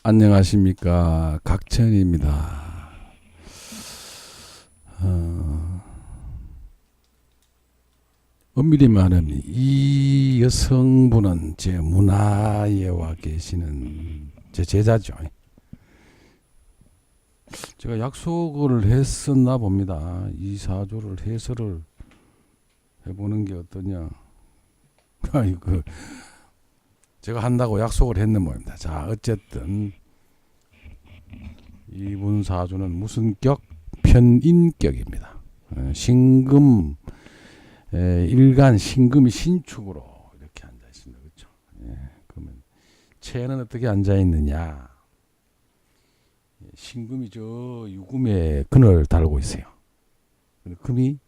안녕하십니까, 각천입니다. 엄밀히 말하면 이 여성분은 제 문화에 와 계시는 제 제자죠. 제가 약속을 했었나 봅니다. 이 사주를 해설을 해보는 게 어떠냐. 아이고, 제가 한다고 약속을 했는 모양입니다. 자, 어쨌든 이분 사주는 무슨 격? 편인격입니다. 신금, 일간 신금이 신축으로 이렇게 앉아 있습니다. 그렇죠? 그러면 체는 어떻게 앉아 있느냐? 신금이 저 유금에 근을 달고 있어요. 금이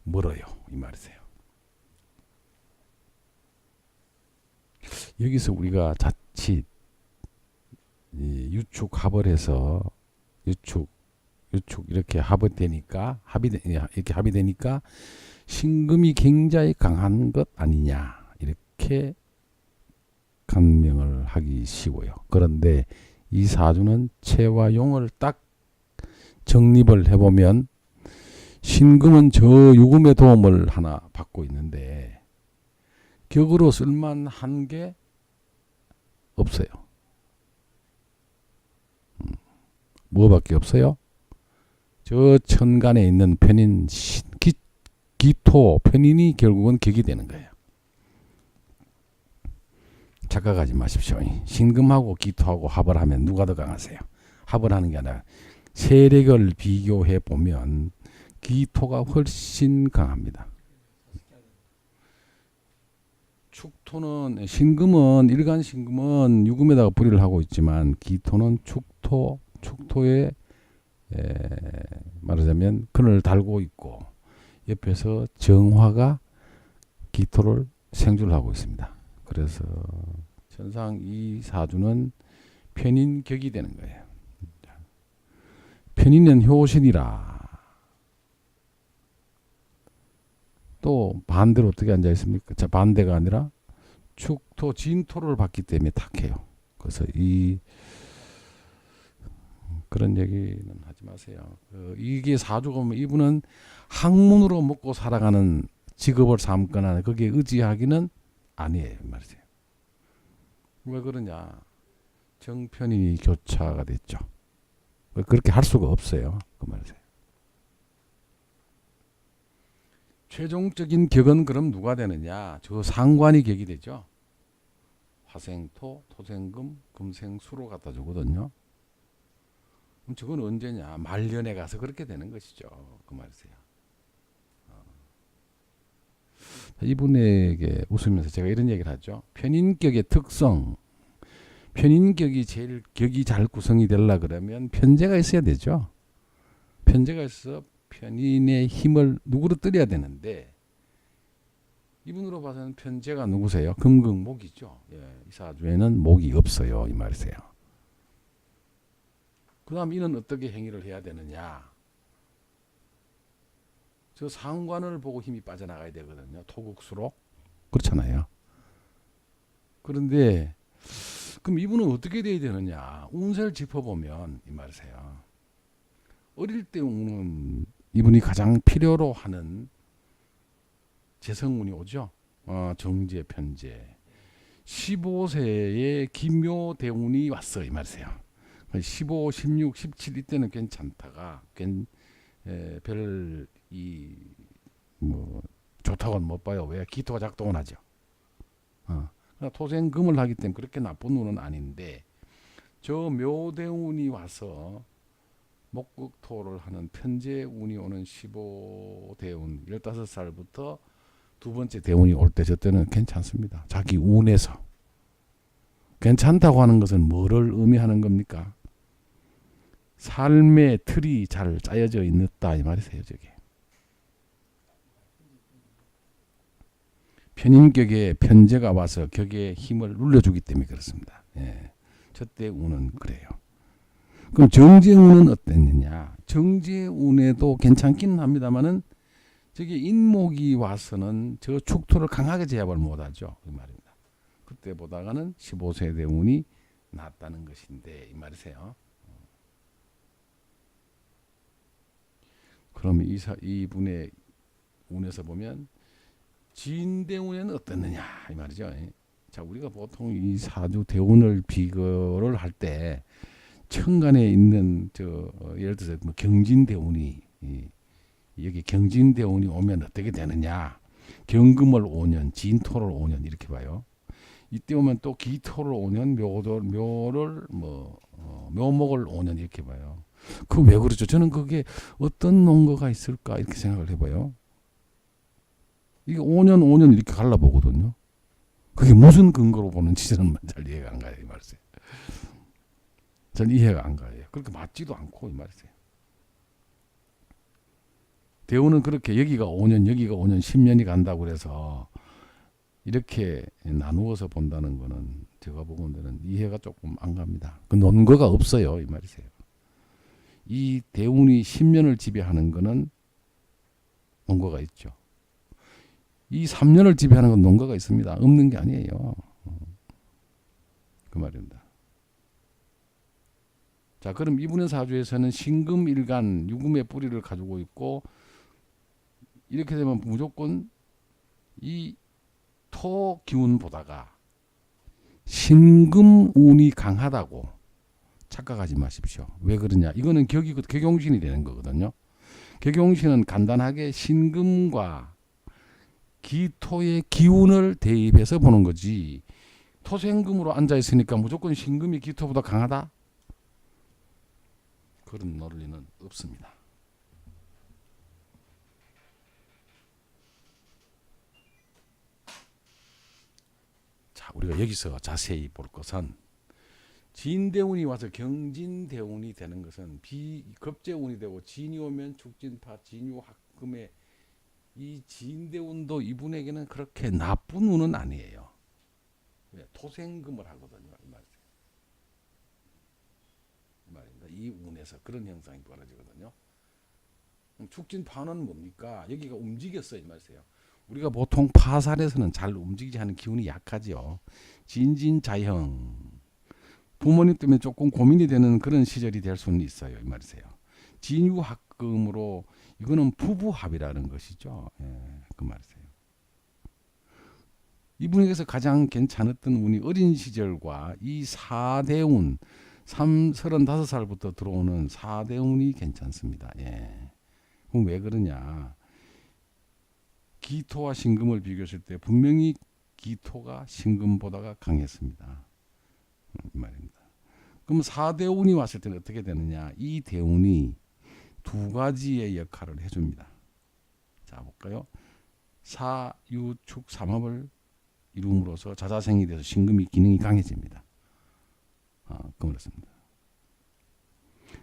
멀어요. 이 말이세요. 여기서 우리가 자칫 유축 합을 해서 유축 이렇게 합되니까 이렇게 합이 되니까 신금이 굉장히 강한 것 아니냐 이렇게 간명을 하기 쉬워요. 그런데 이 사주는 체와 용을 딱 정립을 해보면 신금은 저 유금의 도움을 하나 받고 있는데 격으로 쓸만한 게 없어요. 뭐밖에 없어요? 저 천간에 있는 편인 기토 편인이 결국은 격이 되는 거예요. 착각하지 마십시오. 신금하고 기토하고 합을 하면 누가 더 강하세요? 합을 하는 게 아니라 세력을 비교해 보면 기토가 훨씬 강합니다. 축토는 신금은 일간 신금은 유금에다가 불의를 하고 있지만 기토는 축토에 말하자면 근을 달고 있고 옆에서 정화가 기토를 생주를 하고 있습니다. 그래서 천상 이 사주는 편인격이 되는 거예요. 편인은 효신이라. 또 반대로 어떻게 앉아 있습니까? 자, 반대가 아니라 축토 진토를 받기 때문에 탁해요. 그래서 그런 얘기는 하지 마세요. 이게 사주가 보면 이분은 학문으로 먹고 살아가는 직업을 삼거나 거기에 의지하기는 아니에요. 말이세요. 왜 그러냐? 정편이 교차가 됐죠. 그렇게 할 수가 없어요. 그 말이세요. 최종적인 격은 그럼 누가 되느냐? 저 상관이 격이 되죠. 화생토, 토생금, 금생수로 갖다 주거든요. 그럼 저건 언제냐? 말년에 가서 그렇게 되는 것이죠. 그 말이세요. 이분에게 웃으면서 제가 이런 얘기를 하죠. 편인격의 특성. 편인격이 제일 격이 잘 구성이 되려 그러면 편제가 있어야 되죠. 편제가 있어 편인의 힘을 누구로 떨어야 되는데 이분으로 봐서는 편제가 누구세요? 금극목이죠. 이 사주에는 목이 없어요. 이 말이세요. 그 다음 이는 어떻게 행위를 해야 되느냐. 저 상관을 보고 힘이 빠져나가야 되거든요. 토국수로. 그렇잖아요. 그런데 그럼 이분은 어떻게 돼야 되느냐. 운세를 짚어보면 이 말이세요. 어릴 때 운은 이분이 가장 필요로 하는 재성운이 오죠. 정제, 편제. 15세에 기묘대운이 왔어. 이 말이세요. 15, 16, 17 이때는 괜찮다가 별 좋다고는 못 봐요. 왜? 기토가 작동을 하죠. 토생금을 하기 때문에 그렇게 나쁜 운은 아닌데 저 묘대운이 와서 목극토를 하는 편제운이 오는 15대운 15살부터 두 번째 대운이 올 때 저 때는 괜찮습니다. 자기 운에서. 괜찮다고 하는 것은 뭐를 의미하는 겁니까? 삶의 틀이 잘 짜여져 있다 이 말이세요. 저게. 편인격에 편제가 와서 격에 힘을 눌러주기 때문에 그렇습니다. 저때 운은 그래요. 그럼 정제운은 어땠느냐? 정제운에도 괜찮기는 합니다만은 저기 인목이 와서는 저 축토를 강하게 제압을 못하죠. 그 말입니다. 그때 보다가는 15세대 운이 낫다는 것인데 이 말이세요. 그럼 이분의 운에서 보면 진대운에는 어떻느냐 이 말이죠. 자, 우리가 보통 이 사주 대운을 비교를 할 때 천간에 있는 예를 들어서 뭐 경진대운이 여기 경진대운이 오면 어떻게 되느냐. 경금을 5년, 진토를 5년 이렇게 봐요. 이때 오면 또 기토를 5년, 묘목을 5년 이렇게 봐요. 그 왜 그러죠? 저는 그게 어떤 논거가 있을까 이렇게 생각을 해봐요. 이게 5년 이렇게 갈라보거든요. 그게 무슨 근거로 보는지 저는 잘 이해가 안 가요. 이 말이세요. 전 이해가 안 가요. 그렇게 맞지도 않고 이 말이세요. 대우는 그렇게 여기가 5년, 여기가 5년, 10년이 간다고 그래서 이렇게 나누어서 본다는 거는 제가 보고는 이해가 조금 안 갑니다. 그 논거가 없어요. 이 말이세요. 이 대운이 10년을 지배하는 거는 논거가 있죠. 이 3년을 지배하는 건 논거가 있습니다. 없는 게 아니에요. 그 말입니다. 자, 그럼 이분의 사주에서는 신금일간 유금의 뿌리를 가지고 있고 이렇게 되면 무조건 이 토 기운보다가 신금운이 강하다고 착각하지 마십시오. 왜 그러냐? 이거는 격용신이 되는 거거든요. 격용신은 간단하게 신금과 기토의 기운을 대입해서 보는 거지. 토생금으로 앉아 있으니까 무조건 신금이 기토보다 강하다? 그런 논리는 없습니다. 자, 우리가 여기서 자세히 볼 것은 진대운이 와서 경진대운이 되는 것은 비급제운이 되고 진이 오면 축진파, 진유합금의 이 진대운도 이분에게는 그렇게 나쁜 운은 아니에요. 왜? 토생금을 하거든요. 이 말입니다. 이 운에서 그런 현상이 벌어지거든요. 축진파는 뭡니까? 여기가 움직였어요. 이 말이에요. 우리가 보통 파산에서는 잘 움직이지 않는 기운이 약하죠. 진진자형. 부모님 때문에 조금 고민이 되는 그런 시절이 될 수는 있어요. 이 말이세요. 진유합금으로 이거는 부부합이라는 것이죠. 그 말이세요. 이분에게서 가장 괜찮았던 운이 어린 시절과 이 4대운 35살부터 들어오는 4대운이 괜찮습니다. 그럼 왜 그러냐? 기토와 신금을 비교했을 때 분명히 기토가 신금보다가 강했습니다. 이 말입니다. 그럼 4대운이 왔을 때는 어떻게 되느냐? 이 대운이 두 가지의 역할을 해줍니다. 자, 볼까요? 사유축 삼합을 이룸으로써 자자생이 돼서 신금이 기능이 강해집니다. 그렇습니다.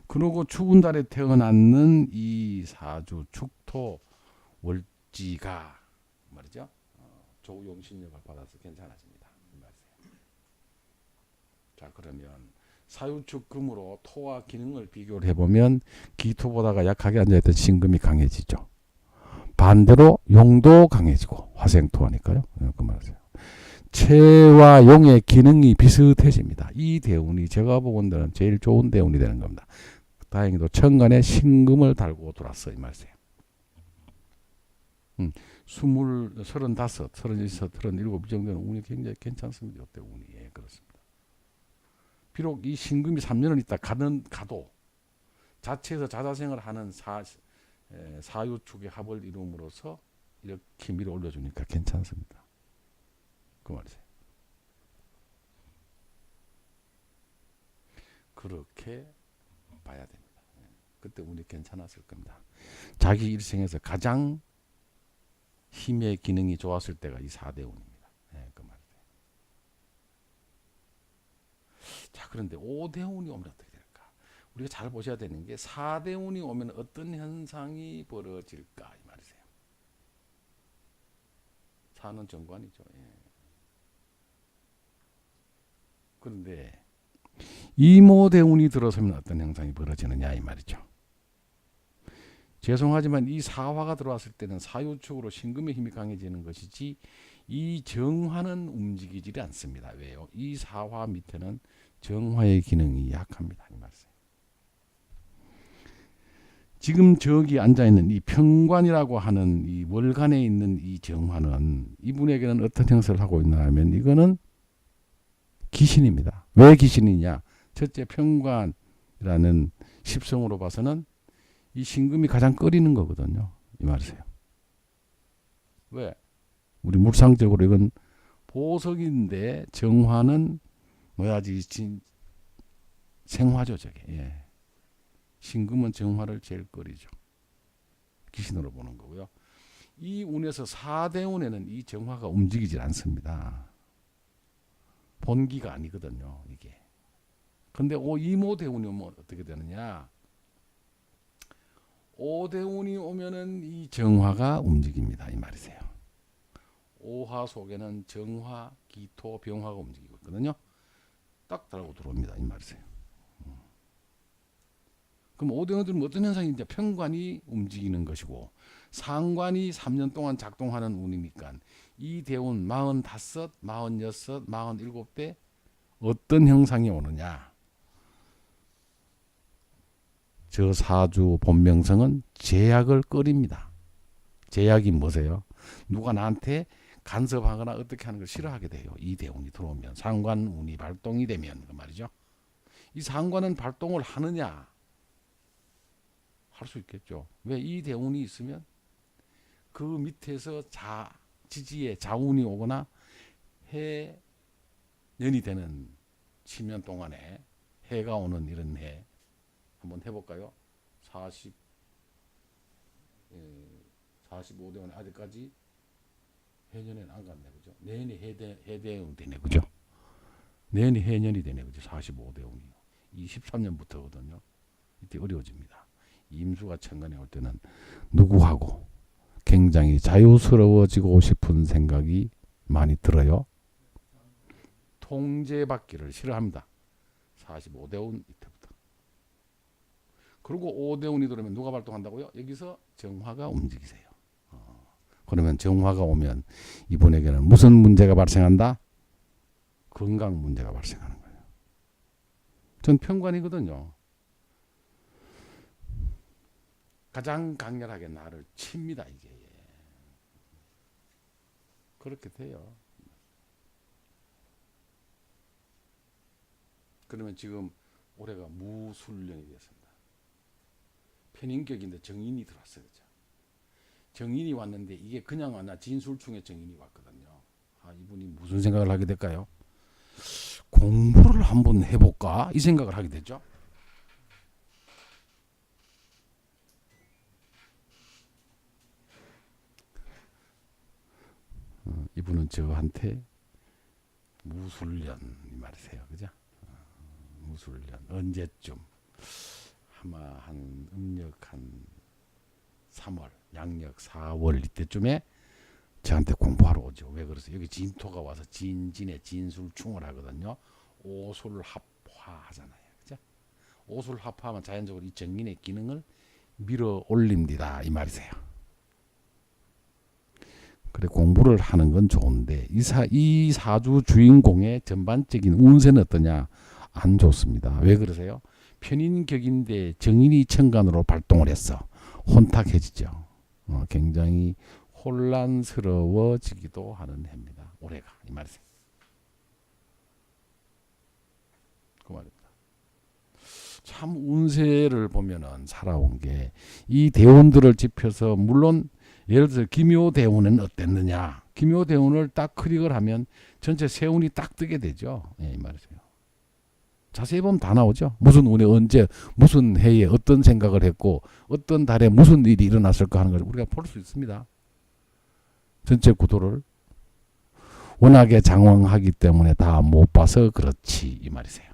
그리고 추운 달에 태어났는 이 사주 축토 월지가 말이죠. 조용신력을 받아서 괜찮아집니다. 자, 그러면 사유축 금으로 토와 기능을 비교를 해보면 기토보다가 약하게 앉아있던 신금이 강해지죠. 반대로 용도 강해지고 화생토하니까요. 그 말이세요. 체와 용의 기능이 비슷해집니다. 이 대운이 제가 보건대는 제일 좋은 대운이 되는 겁니다. 다행히도 천간에 신금을 달고 들어왔어요. 이 말이세요. 35, 36, 37 이 정도는 운이 굉장히 괜찮습니다. 이때 운이. 그렇습니다. 비록 이 신금이 3년을 있다 가도 자체에서 자자생을 하는 사유축의 합을 이룸으로써 이렇게 밀어 올려주니까 괜찮습니다. 그 말이세요. 그렇게 봐야 됩니다. 그때 운이 괜찮았을 겁니다. 자기 일생에서 가장 힘의 기능이 좋았을 때가 이 4대운입니다. 그 말이세요. 자, 그런데 5대운이 오면 어떻게 될까? 우리가 잘 보셔야 되는 게 4대운이 오면 어떤 현상이 벌어질까 이 말이세요. 4는 정관이죠. 그런데 이모대운이 들어서면 어떤 현상이 벌어지느냐 이 말이죠. 죄송하지만 이 사화가 들어왔을 때는 사유축으로 신금의 힘이 강해지는 것이지 이 정화는 움직이지 않습니다. 왜요? 이 사화 밑에는 정화의 기능이 약합니다. 이 말씀. 지금 저기 앉아있는 이 평관이라고 하는 이 월간에 있는 이 정화는 이분에게는 어떤 형성을 하고 있나 하면 이거는 귀신입니다. 왜 귀신이냐? 첫째 평관이라는 십성으로 봐서는 이 신금이 가장 꺼리는 거거든요. 이 말이세요. 왜? 우리 물상적으로 이건 보석인데 정화는 뭐야지 생화죠 저게. 예. 신금은 정화를 제일 꺼리죠. 귀신으로 보는 거고요. 이 운에서 4대 운에는 이 정화가 움직이질 않습니다. 본기가 아니거든요. 이게. 근데 이모대운이 오면 어떻게 되느냐? 오대운이 오면은 이 정화가 움직입니다. 이 말이세요. 오화 속에는 정화, 기토, 병화가 움직이고 있거든요. 딱 달고 들어옵니다. 이 말이세요. 그럼 오대운은 어떤 현상인지 평관이 움직이는 것이고 상관이 3년 동안 작동하는 운이니까 이 대운 45, 46, 47대 어떤 형상이 오느냐? 저 사주 본명성은 제약을 꺼립니다. 제약이 뭐세요? 누가 나한테 간섭하거나 어떻게 하는 걸 싫어하게 돼요. 이 대운이 들어오면 상관운이 발동이 되면 그 말이죠. 이 상관은 발동을 하느냐? 할 수 있겠죠. 왜? 이 대운이 있으면 그 밑에서 지지에 자운이 오거나 해년이 되는 10년 동안에 해가 오는 이런 해 한번 해볼까요? 45대운 아직까지 해년에는 안 갔네, 그죠? 내년이 해대운이 되네, 그죠? 내년이 해년이 되네, 그죠? 45대운이요. 23년부터거든요. 이때 어려워집니다. 임수가 천간에 올 때는 누구하고 굉장히 자유스러워지고 싶은 생각이 많이 들어요. 통제받기를 싫어합니다. 45대운 이때부터. 그리고 5대운이 들어오면 누가 발동한다고요? 여기서 정화가 움직이세요. 그러면 정화가 오면 이분에게는 무슨 문제가 발생한다? 건강 문제가 발생하는 거예요. 전 평관이거든요. 가장 강렬하게 나를 칩니다. 이게. 그렇게 돼요. 그러면 지금 올해가 무술년이 되었습니다. 편인격인데 정인이 들어왔어요. 그렇죠? 정인이 왔는데 이게 그냥 왔나 진술충에 정인이 왔거든요. 이분이 무슨 생각을 하게 될까요? 공부를 한번 해볼까? 이 생각을 하게 되죠. 이분은 저한테 무술년 말이세요. 그죠? 무술년 언제쯤 아마 한 음력 한 3월 양력 4월 이때쯤에 저한테 공부하러 오죠. 왜 그러세요? 여기 진토가 와서 진진에 진술충을 하거든요. 오술합화 하잖아요. 그죠? 오술합화하면 자연적으로 이 정인의 기능을 밀어 올립니다. 이 말이세요. 그래 공부를 하는 건 좋은데 이 사주 주인공의 전반적인 운세는 어떠냐? 안 좋습니다. 왜 그러세요? 편인격인데 정인이 천간으로 발동을 했어. 혼탁해지죠. 굉장히 혼란스러워지기도 하는 해입니다. 올해가 이 말이세요. 그 말입니다. 참 운세를 보면은 살아온 게 이 대운들을 짚어서 물론 예를 들어서 기묘대운은 어땠느냐? 기묘대운을 딱 클릭을 하면 전체 세운이 딱 뜨게 되죠. 이 말이세요. 자세히 보면 다 나오죠. 무슨 운에 언제 무슨 해에 어떤 생각을 했고 어떤 달에 무슨 일이 일어났을까 하는 걸 우리가 볼 수 있습니다. 전체 구도를 워낙에 장황하기 때문에 다 못 봐서 그렇지 이 말이세요.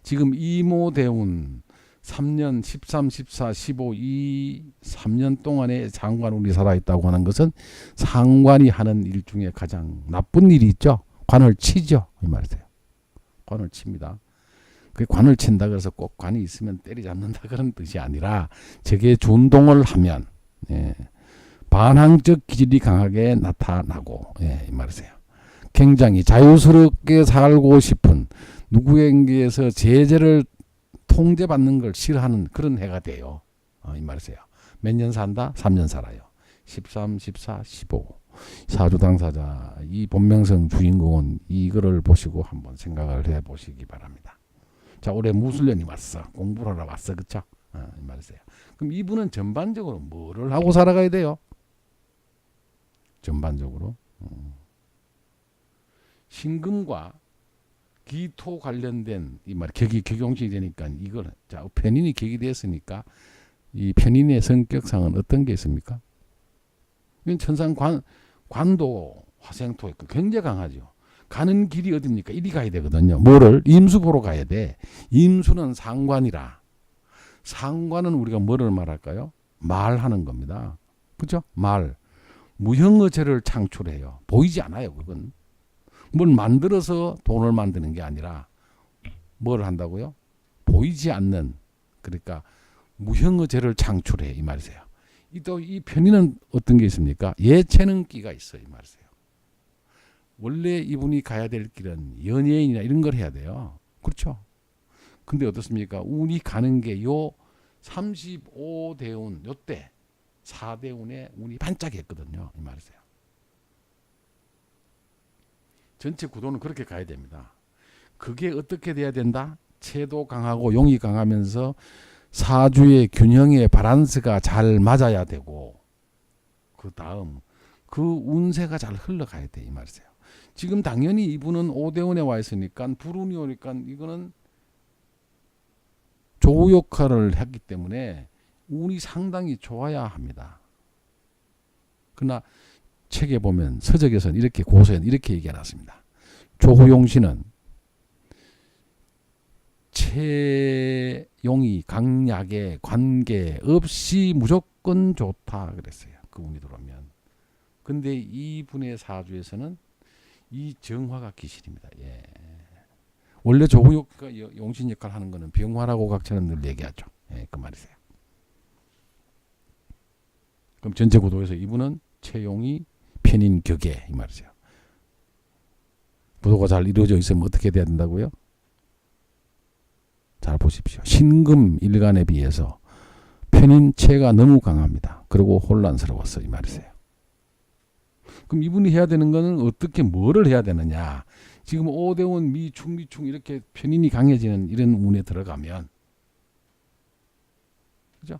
지금 이모대운 3년 13, 14, 15 이 3년 동안에 상관운이 살아있다고 하는 것은 상관이 하는 일 중에 가장 나쁜 일이 있죠. 관을 치죠. 이 말이세요. 관을 칩니다. 그 관을 친다 그래서 꼭 관이 있으면 때리잡는다 그런 뜻이 아니라 저게 준동을 하면 반항적 기질이 강하게 나타나고 이 말이세요. 굉장히 자유스럽게 살고 싶은 누구에게서 제재를 통제받는 걸 싫어하는 그런 해가 돼요. 이 말이세요. 몇 년 산다? 3년 살아요. 13, 14, 15. 사주 당사자 이 본명성 주인공은 이거를 보시고 한번 생각을 해보시기 바랍니다. 자, 올해 무술년이 왔어. 공부를 하러 왔어. 그쵸? 이 말이세요. 그럼 이분은 전반적으로 뭐를 하고 살아가야 돼요? 전반적으로 신금과 기토 관련된 이 말 격이 격용신이 되니까 이걸 자 편인이 격이 됐으니까 이 편인의 성격상은 어떤 게 있습니까? 천상 관도 화생토 있고 굉장히 강하죠. 가는 길이 어딥니까? 이리 가야 되거든요. 뭐를? 임수 보러 가야 돼. 임수는 상관이라. 상관은 우리가 뭐를 말할까요? 말하는 겁니다. 그죠? 말. 무형의체를 창출해요. 보이지 않아요. 그건. 뭘 만들어서 돈을 만드는 게 아니라 뭘 한다고요? 보이지 않는, 그러니까 무형의체를 창출해 이 말이세요. 또 이 편의는 어떤 게 있습니까? 예체능기가 있어요 이 말이세요. 원래 이분이 가야 될 길은 연예인이나 이런 걸 해야 돼요. 그렇죠? 근데 어떻습니까? 운이 가는 게 요 35대운 요때 4대운에 운이 반짝했거든요 이 말이세요. 전체 구도는 그렇게 가야 됩니다. 그게 어떻게 돼야 된다? 체도 강하고 용이 강하면서 사주의 균형의 바란스가 잘 맞아야 되고 그 다음 그 운세가 잘 흘러가야 돼 이 말이세요. 지금 당연히 이분은 5대운에 와 있으니까 불운이 오니까 이거는 조우 역할을 했기 때문에 운이 상당히 좋아야 합니다. 그러나 책에 보면 서적에서는 이렇게 고서에는 이렇게 얘기해놨습니다. 조후용신은 채용이 강약에 관계 없이 무조건 좋다 그랬어요. 그 운이 들어오면. 근데 이분의 사주에서는 이 정화가 기실입니다. 예. 원래 조후가 용신 역할을 하는 거는 병화라고 각처는 늘 얘기하죠. 예, 그 말이세요. 그럼 전체 구도에서 이분은 채용이 편인 격에 이 말이죠. 구도가 잘 이루어져 있으면 어떻게 돼야 된다고요? 잘 보십시오. 신금 일간에 비해서 편인체가 너무 강합니다. 그리고 혼란스러웠어 이 말이세요. 그럼 이분이 해야 되는 거는 어떻게 뭐를 해야 되느냐? 지금 오대원 미충 이렇게 편인이 강해지는 이런 운에 들어가면 그죠?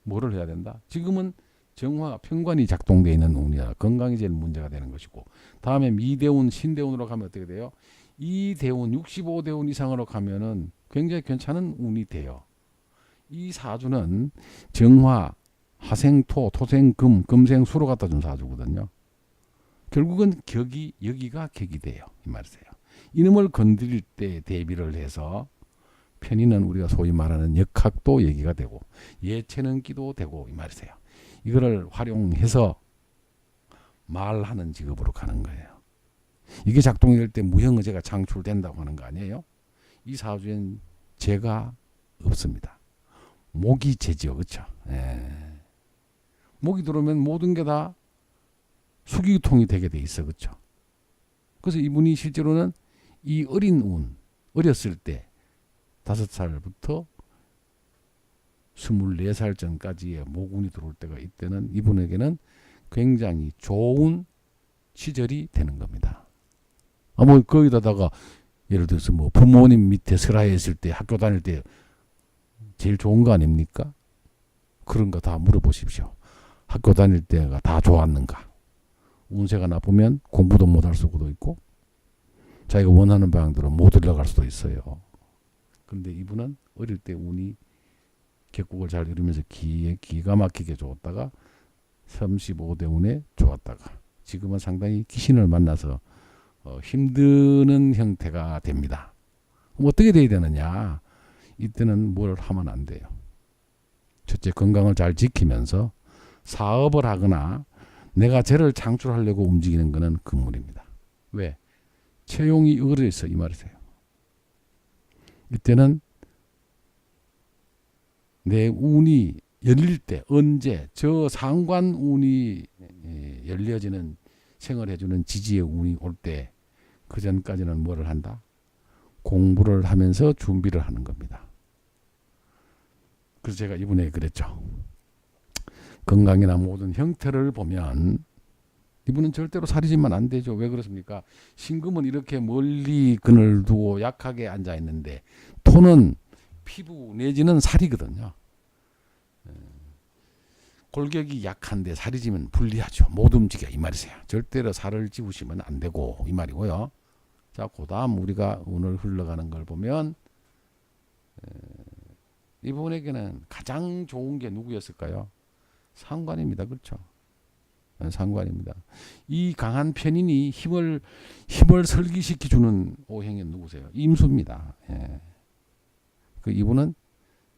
뭐를 해야 된다? 지금은 정화 편관이 작동되어 있는 운이라 건강이 제일 문제가 되는 것이고 다음에 미대운 신대운으로 가면 어떻게 돼요? 이대운 65대운 이상으로 가면은 굉장히 괜찮은 운이 돼요. 이 사주는 정화, 화생토, 토생금, 금생수로 갖다 준 사주거든요. 결국은 격이 여기가 격이 돼요. 이 말이세요. 이놈을 건드릴 때 대비를 해서 편의는 우리가 소위 말하는 역학도 얘기가 되고 예체능기도 되고 이 말이세요. 이거를 활용해서 말하는 직업으로 가는 거예요. 이게 작동이 될 때 무형의제가 창출된다고 하는 거 아니에요? 이 사주엔 재가 없습니다. 목이 재지요. 그렇죠? 예. 목이 들어오면 모든 게 다 수기통이 되게 돼 있어. 그렇죠? 그래서 이분이 실제로는 이 어린 운, 어렸을 때 5살부터 24살 전까지의 모군이 들어올 때가 이때는 이분에게는 굉장히 좋은 시절이 되는 겁니다. 뭐 거기다가 예를 들어서 뭐 부모님 밑에 슬하에 있을 때 학교 다닐 때 제일 좋은 거 아닙니까? 그런 거 다 물어보십시오. 학교 다닐 때가 다 좋았는가? 운세가 나쁘면 공부도 못할 수도 있고 자기가 원하는 방향대로 못 올라갈 수도 있어요. 근데 이분은 어릴 때 운이 격국을 잘 이루면서 기가 막히게 좋았다가 35대 운에 좋았다가 지금은 상당히 귀신을 만나서 힘드는 형태가 됩니다. 그럼 어떻게 돼야 되느냐? 이때는 뭘 하면 안 돼요. 첫째, 건강을 잘 지키면서 사업을 하거나 내가 재를 창출하려고 움직이는 것은 금물입니다. 왜? 채용이 어그러져 있어 이 말이세요. 이때는 내 운이 열릴 때 언제 저 상관 운이 열려지는 생을 해주는 지지의 운이 올 때 그 전까지는 뭐를 한다? 공부를 하면서 준비를 하는 겁니다. 그래서 제가 이번에 그랬죠. 건강이나 모든 형태를 보면 이분은 절대로 살이 찌면 안 되죠. 왜 그렇습니까? 신금은 이렇게 멀리 근을 두고 약하게 앉아 있는데 토는 피부 내지는 살이거든요. 골격이 약한데 살이 찌면 불리하죠. 못 움직여 이 말이세요. 절대로 살을 찌우시면 안 되고 이 말이고요. 자, 그다음 우리가 오늘 흘러가는 걸 보면 이분에게는 가장 좋은 게 누구였을까요? 상관입니다. 그렇죠? 상관입니다. 이 강한 편인이 힘을 설기시켜 주는 오행은 누구세요? 임수입니다. 예. 그 이분은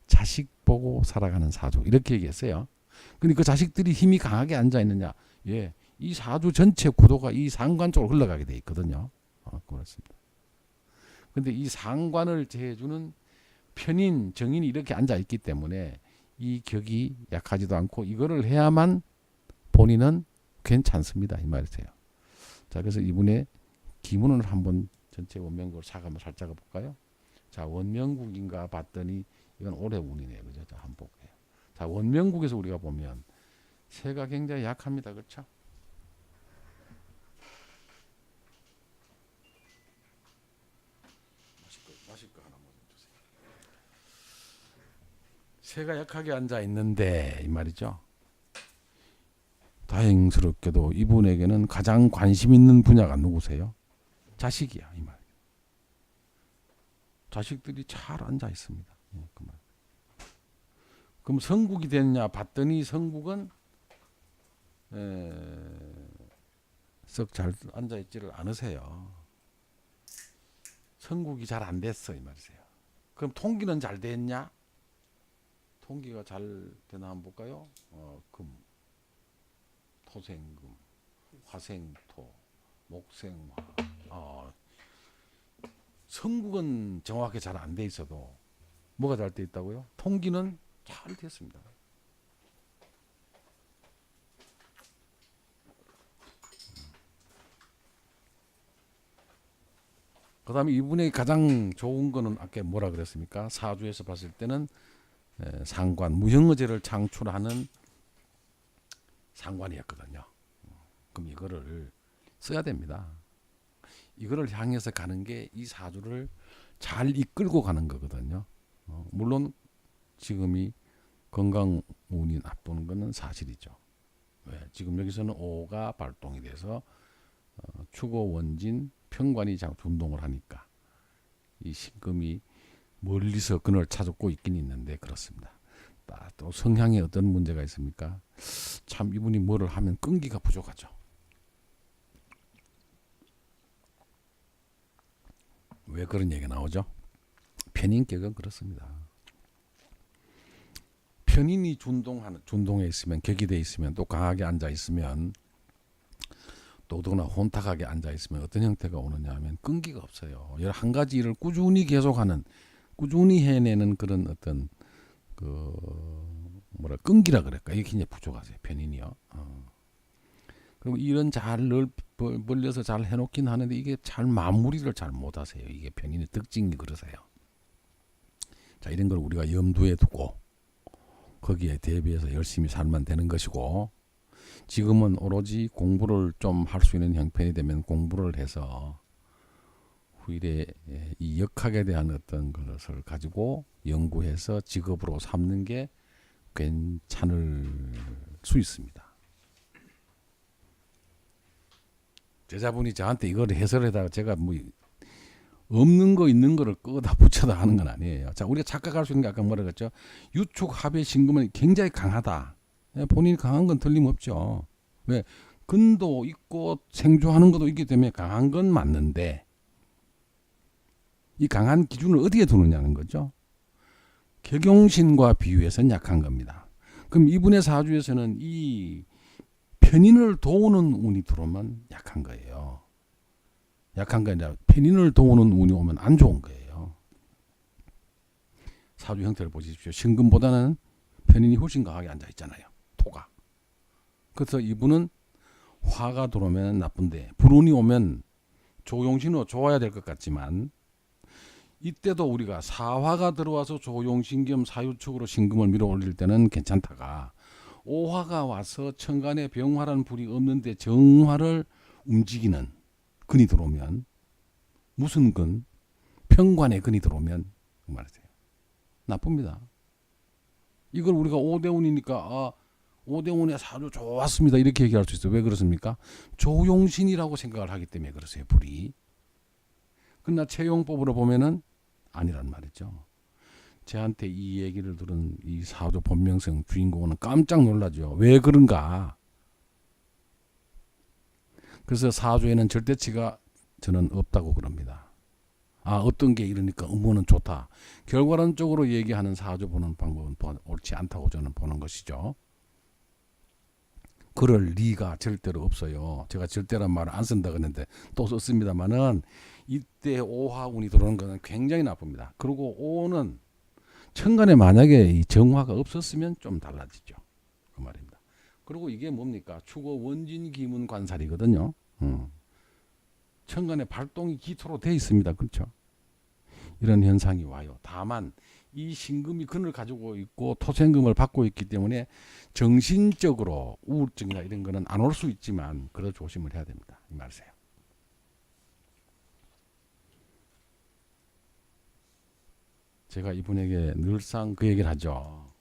자식 보고 살아가는 사주 이렇게 얘기했어요. 근데 그 자식들이 힘이 강하게 앉아 있느냐? 예, 이 사주 전체 구도가 이 상관 쪽으로 흘러가게 돼 있거든요. 그렇습니다. 근데 이 상관을 제해주는 편인, 정인이 이렇게 앉아 있기 때문에 이 격이 약하지도 않고 이거를 해야만 본인은 괜찮습니다. 이 말이세요. 자, 그래서 이분의 기문을 한번 전체 원명국으로 한번 살짝 볼까요? 자, 원명국인가 봤더니 이건 올해 운이네요. 그죠? 자, 한번 볼게요. 자, 원명국에서 우리가 보면 새가 굉장히 약합니다. 그렇죠? 마실 거 하나만 주세요. 새가 약하게 앉아 있는데 이 말이죠. 다행스럽게도 이분에게는 가장 관심 있는 분야가 누구세요? 자식이야 이 말. 자식들이 잘 앉아 있습니다. 그 말. 그럼 성국이 됐냐 봤더니 성국은 썩 잘 앉아 있지를 않으세요. 성국이 잘 안 됐어 이 말이세요. 그럼 통기는 잘 됐냐? 통기가 잘 되나 한번 볼까요? 금, 토생금, 화생토, 목생화. 성국은 정확하게 잘 안 돼 있어도 뭐가 잘 돼 있다고요? 통기는 잘 됐습니다. 그 다음에 이분의 가장 좋은 거는 아까 뭐라 그랬습니까? 사주에서 봤을 때는 상관, 무형의제를 창출하는 상관이었거든요. 그럼 이거를 써야 됩니다. 이거를 향해서 가는 게 이 사주를 잘 이끌고 가는 거거든요. 물론 지금이 건강 운이 나쁜 거는 사실이죠. 왜? 지금 여기서는 오가 발동이 돼서 축오 원진 편관이 운동을 하니까 이 신금이 멀리서 근을 찾고 있긴 있는데 그렇습니다. 또 성향에 어떤 문제가 있습니까? 참 이분이 뭐를 하면 끈기가 부족하죠. 왜 그런 얘기가 나오죠? 편인격은 그렇습니다. 편인이 준동해 있으면 격이 있으면 또 강하게 앉아 있으면 또 더구나 혼탁하게 앉아 있으면 어떤 형태가 오느냐 하면 끈기가 없어요. 여러 한 가지 일을 꾸준히 계속하는 꾸준히 해내는 그런 어떤 끈기라 그럴까 이게 굉장히 부족하세요. 편인이요. 그리고 일은 잘 벌려서 잘 해놓긴 하는데 이게 잘 마무리를 잘 못하세요. 이게 편인의 특징이 그러세요. 자, 이런 걸 우리가 염두에 두고 거기에 대비해서 열심히 살면 되는 것이고 지금은 오로지 공부를 좀 할 수 있는 형편이 되면 공부를 해서 후일에 이 역학에 대한 어떤 것을 가지고 연구해서 직업으로 삼는 게 괜찮을 수 있습니다. 제자분이 저한테 이걸 해설해다가 제가 뭐 없는 거 있는 거를 끄다 붙여다 하는 건 아니에요. 자, 우리가 착각할 수 있는 게 아까 뭐라 그랬죠? 유축 합의 신금은 굉장히 강하다. 본인이 강한 건 틀림없죠. 왜? 근도 있고 생조하는 것도 있기 때문에 강한 건 맞는데 이 강한 기준을 어디에 두느냐는 거죠. 격용신과 비유해서는 약한 겁니다. 그럼 이분의 사주에서는 이 편인을 도우는 운이 들어오면 약한 거예요. 약한 게 아니라 편인을 도우는 운이 오면 안 좋은 거예요. 사주 형태를 보십시오. 신금보다는 편인이 훨씬 강하게 앉아 있잖아요. 토가. 그래서 이분은 화가 들어오면 나쁜데 불운이 오면 조용신으로 좋아야 될 것 같지만 이때도 우리가 사화가 들어와서 조용신 겸 사유축으로 신금을 밀어 올릴 때는 괜찮다가 오화가 와서 천간에 병화라는 불이 없는데 정화를 움직이는 근이 들어오면 무슨 근? 평관에 근이 들어오면 그 말이세요. 나쁩니다. 이걸 우리가 오대운이니까 오대운의 사주 좋았습니다. 이렇게 얘기할 수 있어요. 왜 그렇습니까? 조용신이라고 생각을 하기 때문에 그러세요. 불이. 그러나 채용법으로 보면은 아니란 말이죠. 저한테 이 얘기를 들은 이 사주 본명성 주인공은 깜짝 놀라죠. 왜 그런가? 그래서 사주에는 절대치가 저는 없다고 그럽니다. 어떤 게 이러니까 음모는 좋다. 결과론적으로 얘기하는 사주 보는 방법은 옳지 않다고 저는 보는 것이죠. 그럴 리가 절대로 없어요. 제가 절대란 말을 안 쓴다 그랬는데 또 썼습니다만은 이때 오화운이 들어오는 것은 굉장히 나쁩니다. 그리고 오는 천간에 만약에 이 정화가 없었으면 좀 달라지죠. 그 말입니다. 그리고 이게 뭡니까? 축어 원진 기문 관살이거든요. 천간에 발동이 기토로 돼 있습니다. 그렇죠? 이런 현상이 와요. 다만 이 신금이 근을 가지고 있고 토생금을 받고 있기 때문에 정신적으로 우울증이나 이런 거는 안 올 수 있지만 그래도 조심을 해야 됩니다. 이 말이세요. 제가 이분에게 늘상 그 얘기를 하죠.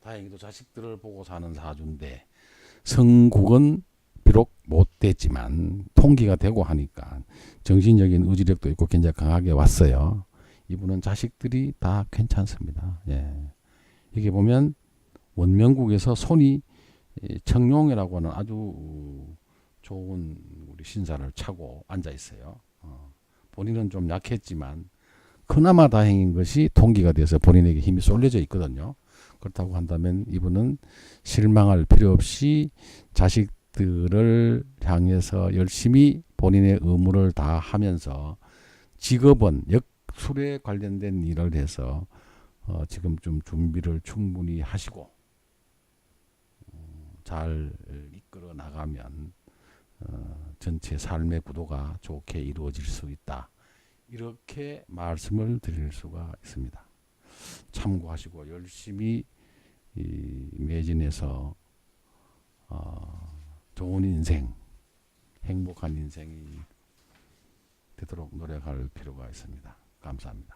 다행히도 자식들을 보고 사는 사주인데 성국은 비록 못됐지만 통기가 되고 하니까 정신적인 의지력도 있고 굉장히 강하게 왔어요. 이분은 자식들이 다 괜찮습니다. 예. 여기 보면 원명국에서 손이 청룡이라고 하는 아주 좋은 우리 신사를 차고 앉아 있어요. 본인은 좀 약했지만 그나마 다행인 것이 통기가 돼서 본인에게 힘이 쏠려져 있거든요. 그렇다고 한다면 이분은 실망할 필요 없이 자식들을 향해서 열심히 본인의 의무를 다 하면서 직업은 역술에 관련된 일을 해서 지금 좀 준비를 충분히 하시고 잘 이끌어 나가면 전체 삶의 구도가 좋게 이루어질 수 있다. 이렇게 말씀을 드릴 수가 있습니다. 참고하시고 열심히 매진해서 좋은 인생, 행복한 인생이 되도록 노력할 필요가 있습니다. 감사합니다.